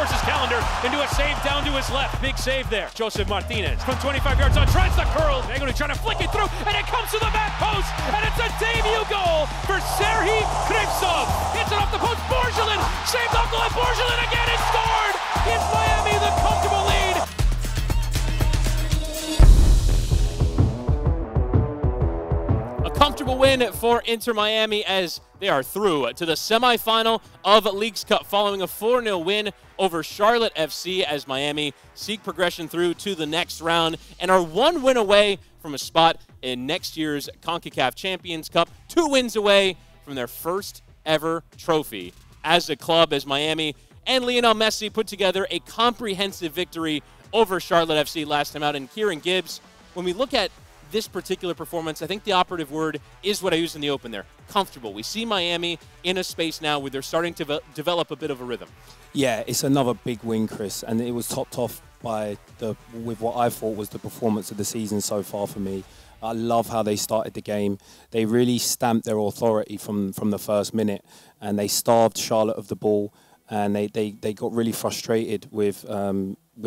force his calendar into a save down to his left. Big save there. Joseph Martinez from 25 yards on, tries the curl. They're going to try to flick it through, and it comes to the back post, and it's a debut goal for Serhii Krivtsov. Hits it off the post. Borgelin saved off the left. Borgelin again has scored. Gives Miami the comfortable lead. Comfortable win for InterMiami as they are through to the semifinal of Leagues Cup following a 4-0 win over Charlotte FC as Miami seek progression through to the next round and are 1 win away from a spot in next year's CONCACAF Champions Cup, 2 wins away from their first ever trophy as a club as Miami and Lionel Messi put together a comprehensive victory over Charlotte FC last time out. And Kieran Gibbs, when we look at this particular performance, I think the operative word is what I used in the open there, comfortable. We see Miami in a space now where they're starting to develop a bit of a rhythm. Yeah, it's another big win, Chris, and it was topped off by with what I thought was the performance of the season so far for me. I love how they started the game. They really stamped their authority from the first minute, and they starved Charlotte of the ball, and they got really frustrated with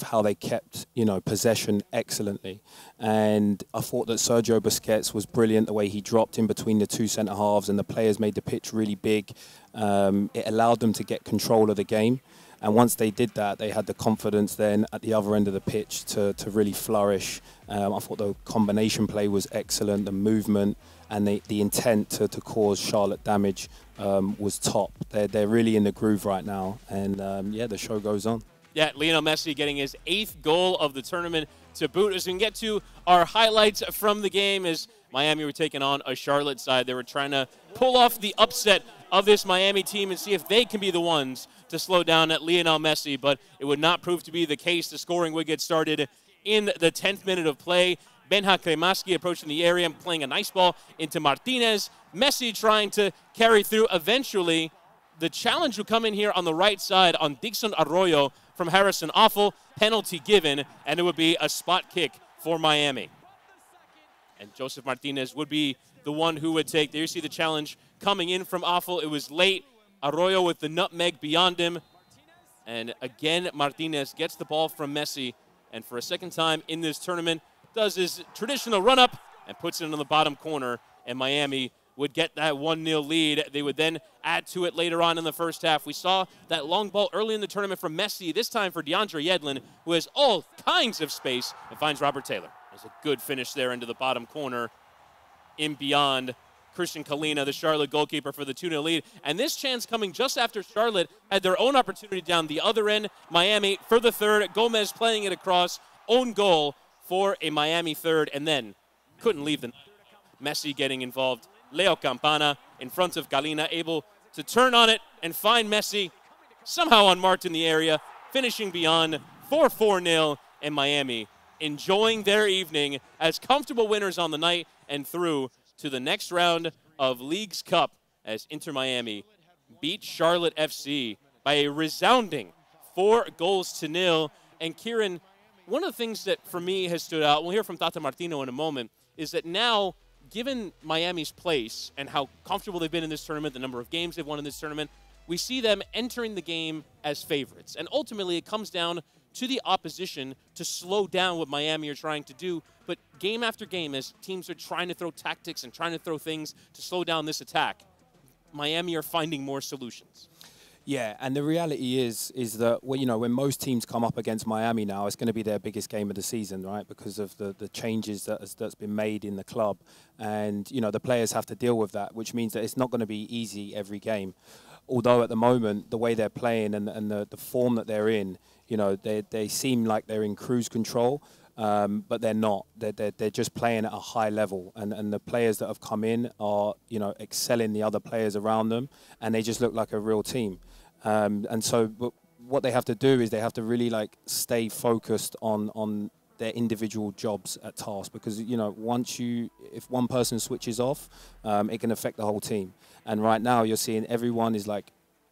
how they kept, possession excellently. And I thought that Sergio Busquets was brilliant, the way he dropped in between the 2 centre halves, and the players made the pitch really big. It allowed them to get control of the game. And once they did that, they had the confidence then at the other end of the pitch to really flourish. I thought the combination play was excellent, the movement and the intent to cause Charlotte damage was top. They're really in the groove right now, and yeah, the show goes on. Yeah, Lionel Messi getting his 8th goal of the tournament to boot. As we can get to our highlights from the game, as Miami were taking on a Charlotte side. They were trying to pull off the upset of this Miami team and see if they can be the ones to slow down at Lionel Messi, but it would not prove to be the case. The scoring would get started in the 10th minute of play. Benja Kremaski approaching the area and playing a nice ball into Martinez. Messi trying to carry through. Eventually, the challenge will come in here on the right side on Dixon Arroyo from Harrison. Awful penalty given, and it would be a spot kick for Miami. And Joseph Martinez would be the one who would take. There you see the challenge coming in from Awful. It was late. Arroyo with the nutmeg beyond him. And again, Martinez gets the ball from Messi. And for a second time in this tournament, does his traditional run-up and puts it in the bottom corner. And Miami would get that 1-0 lead. They would then add to it later on in the first half. We saw that long ball early in the tournament from Messi, this time for DeAndre Yedlin, who has all kinds of space and finds Robert Taylor. There's a good finish there into the bottom corner in beyond Christian Kalina, the Charlotte goalkeeper, for the 2-0 lead. And this chance coming just after Charlotte had their own opportunity down the other end. Miami for the third. Gomez playing it across. Own goal for a Miami third. And then couldn't leave the Messi getting involved. Leo Campana in front of Kalina, able to turn on it and find Messi somehow unmarked in the area, finishing beyond for 4-0, and Miami enjoying their evening as comfortable winners on the night and through to the next round of Leagues Cup as InterMiami beat Charlotte FC by a resounding 4-0. And Kieran, one of the things that for me has stood out, we'll hear from Tata Martino in a moment, is that now, given Miami's place and how comfortable they've been in this tournament, the number of games they've won in this tournament, we see them entering the game as favorites. And ultimately, it comes down to the opposition to slow down what Miami are trying to do. But game after game, as teams are trying to throw tactics and trying to throw things to slow down this attack, Miami are finding more solutions. Yeah, and the reality is that when most teams come up against Miami now, it's going to be their biggest game of the season, right? Because of the changes that's been made in the club, and the players have to deal with that, which means that it's not going to be easy every game. Although at the moment, the way they're playing and the form that they're in, they seem like they're in cruise control, but they're not. They're just playing at a high level, and the players that have come in are excelling the other players around them, and they just look like a real team. And so what they have to do is they have to really stay focused on their individual jobs at task, because if one person switches off, it can affect the whole team. And right now you're seeing everyone is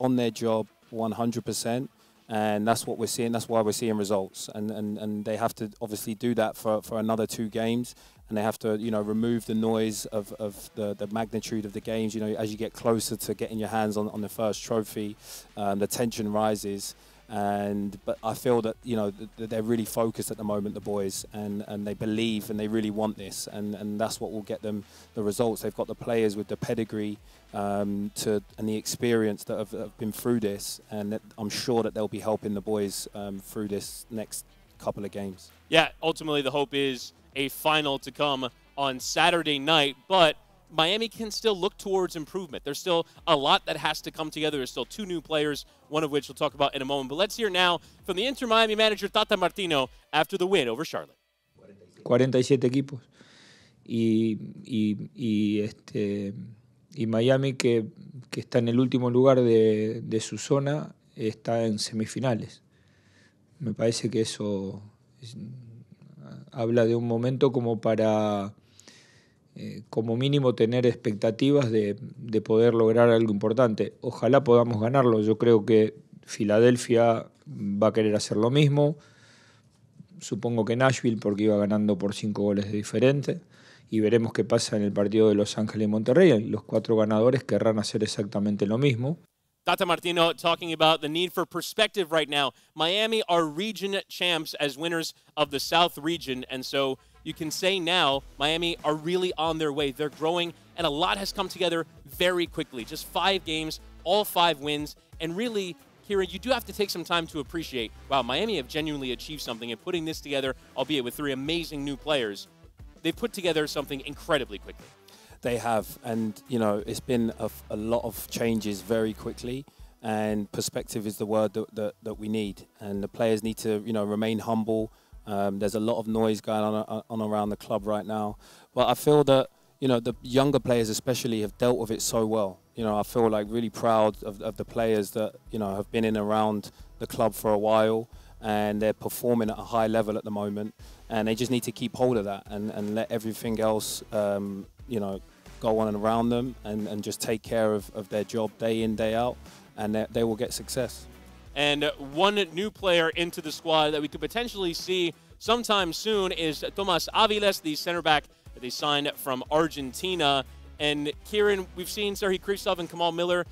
on their job 100%, and that's what we're seeing. That's why we're seeing results, and they have to obviously do that for another 2 games. And they have to, remove the noise of the magnitude of the games. As you get closer to getting your hands on the first trophy, the tension rises. But I feel that that they're really focused at the moment, the boys, and they believe and they really want this, and that's what will get them the results. They've got the players with the pedigree and the experience that have been through this, and I'm sure that they'll be helping the boys through this next couple of games. Yeah, ultimately the hope is a final to come on Saturday night, but Miami can still look towards improvement. There's still a lot that has to come together. There's still 2 new players, one of which we'll talk about in a moment. But let's hear now from the InterMiami manager, Tata Martino, after the win over Charlotte. 47 equipos. Y Miami, que está en el último lugar de su zona, está en semifinales. Me parece que eso habla de un momento como para... como mínimo tener expectativas de poder lograr algo importante. Ojalá podamos ganarlo. Yo creo que Filadelfia va a querer hacer lo mismo. Supongo que Nashville, porque iba ganando por 5 goles de diferente. Y veremos qué pasa en el partido de Los Ángeles y Monterrey. Los 4 ganadores querrán hacer exactamente lo mismo. Tata Martino talking about the need for perspective right now. Miami are region champs as winners of the South region, and so you can say now Miami are really on their way. They're growing, and a lot has come together very quickly. Just 5 games, all 5 wins, and really, Kieran, you do have to take some time to appreciate, wow, Miami have genuinely achieved something, and putting this together, albeit with 3 amazing new players, they've put together something incredibly quickly. They have, and it's been a lot of changes very quickly, and perspective is the word that we need, and the players need to remain humble. There's a lot of noise going on around the club right now, but I feel that the younger players especially have dealt with it so well. I feel like really proud of the players that have been in around the club for a while, and they're performing at a high level at the moment, and they just need to keep hold of that and let everything else go on and around them, and just take care of their job day in, day out, and they will get success. And one new player into the squad that we could potentially see sometime soon is Tomas Aviles, the center back that they signed from Argentina. And Kieran, we've seen Serhii Kristov and Kamal Miller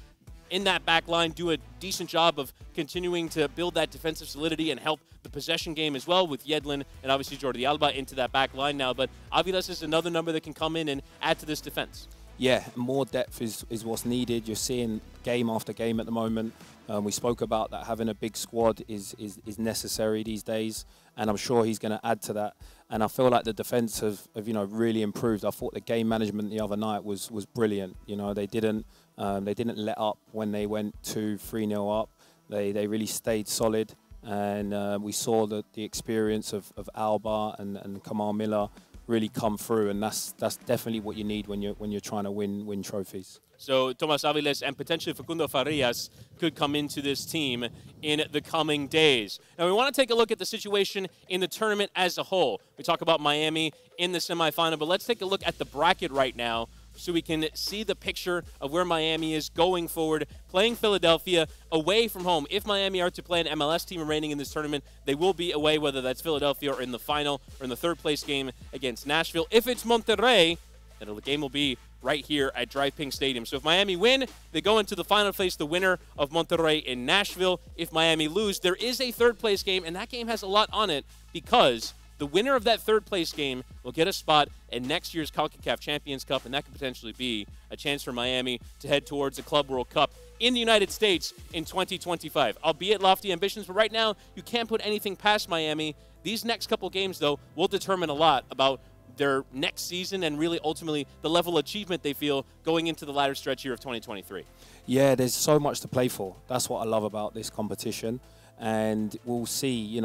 in that back line do a decent job of continuing to build that defensive solidity and help the possession game as well, with Yedlin and obviously Jordi Alba into that back line now. But Aviles is another number that can come in and add to this defense. Yeah, more depth is what's needed. You're seeing game after game at the moment. We spoke about that having a big squad is necessary these days, and I'm sure he's going to add to that. And I feel like the defence have really improved. I thought the game management the other night was brilliant. They didn't let up when they went 2-3-0 up. They really stayed solid, and we saw the experience of Alba and Kamal Miller really come through, and that's definitely what you need when you're trying to win trophies. So Tomas Aviles and potentially Facundo Farias could come into this team in the coming days. Now we want to take a look at the situation in the tournament as a whole. We talk about Miami in the semifinal, but let's take a look at the bracket right now so we can see the picture of where Miami is going forward, playing Philadelphia away from home. If Miami are to play an MLS team remaining in this tournament, they will be away, whether that's Philadelphia or in the final or in the 3rd place game against Nashville. If it's Monterrey, then the game will be right here at Drive Pink Stadium. So if Miami win, they go into the final place, the winner of Monterrey in Nashville. If Miami lose, there is a 3rd place game, and that game has a lot on it because the winner of that 3rd place game will get a spot in next year's CONCACAF Champions Cup, and that could potentially be a chance for Miami to head towards the Club World Cup in the United States in 2025. Albeit lofty ambitions, but right now you can't put anything past Miami. These next couple games, though, will determine a lot about their next season and really ultimately the level of achievement they feel going into the latter stretch here of 2023. Yeah, there's so much to play for. That's what I love about this competition. And we'll see,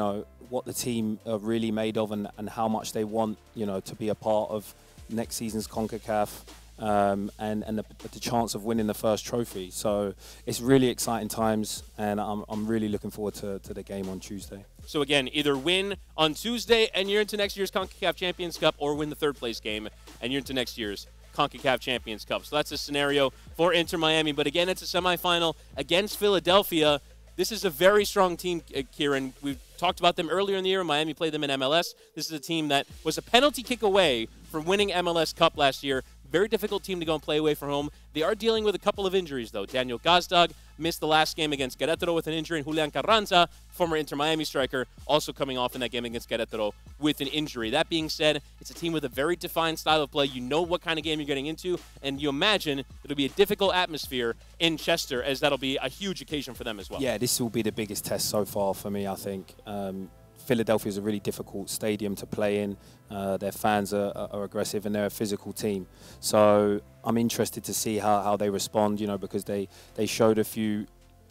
what the team are really made of and how much they want, to be a part of next season's CONCACAF and the chance of winning the first trophy. So it's really exciting times, and I'm really looking forward to the game on Tuesday. So again, either win on Tuesday and you're into next year's CONCACAF Champions Cup, or win the 3rd place game and you're into next year's CONCACAF Champions Cup. So that's a scenario for InterMiami. But again, it's a semifinal against Philadelphia. This is a very strong team, Kieran. We've talked about them earlier in the year. Miami played them in MLS. This is a team that was a penalty kick away from winning MLS Cup last year. Very difficult team to go and play away from home. They are dealing with a couple of injuries, though. Daniel Gazdag missed the last game against Querétaro with an injury, and Julian Carranza, former InterMiami striker, also coming off in that game against Querétaro with an injury. That being said, it's a team with a very defined style of play. You know what kind of game you're getting into, and you imagine it'll be a difficult atmosphere in Chester, as that'll be a huge occasion for them as well. Yeah, this will be the biggest test so far for me, I think. Philadelphia is a really difficult stadium to play in. Their fans are aggressive, and they're a physical team. So I'm interested to see how they respond, you know, because they showed a few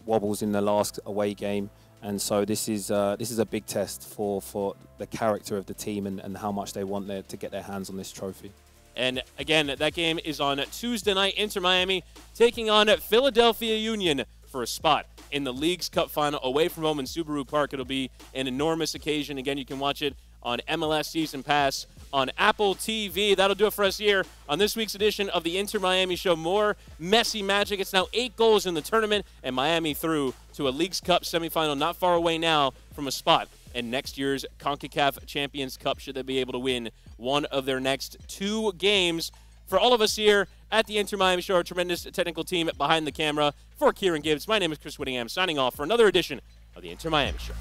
wobbles in the last away game. And so this is a big test for the character of the team and how much they want to get their hands on this trophy. And again, that game is on Tuesday night. InterMiami taking on Philadelphia Union for a spot in the Leagues Cup final away from home in Subaru Park. It'll be an enormous occasion. Again, you can watch it on MLS Season Pass on Apple TV. That'll do it for us here on this week's edition of the InterMiami Show. More Messi magic. It's now 8 goals in the tournament, and Miami through to a Leagues Cup semifinal not far away now from a spot in next year's CONCACAF Champions Cup, should they be able to win one of their next 2 games. For all of us here at the InterMiami Show, our tremendous technical team behind the camera, for Kieran Gibbs, my name is Chris Whittingham, signing off for another edition of the InterMiami Show.